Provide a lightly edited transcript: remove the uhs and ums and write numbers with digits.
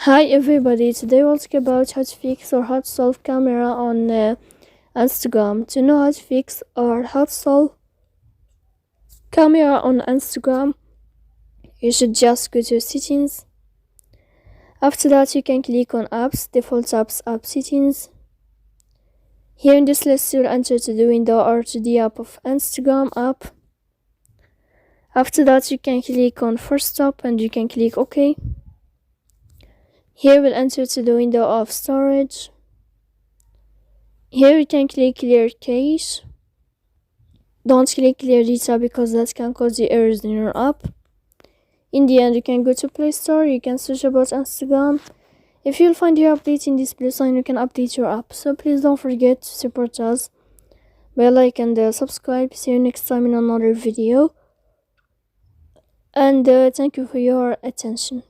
Hi everybody, today we'll talk about how to fix or how to solve camera on Instagram. To know how to fix or how to solve camera on Instagram, you should just go to settings. After that, you can click on apps, default apps, app settings. Here in this list, you'll enter to the window or to the app of Instagram app. After that, you can click on first stop and you can click OK. Here we'll enter to the window of storage. Here you can click clear cache. Don't click clear data because that can cause you errors in your app. In the end, you can go to Play Store, you can search about Instagram. If you'll find your update in this plus sign, you can update your app. So please don't forget to support us by like and subscribe. See you next time in another video. And thank you for your attention.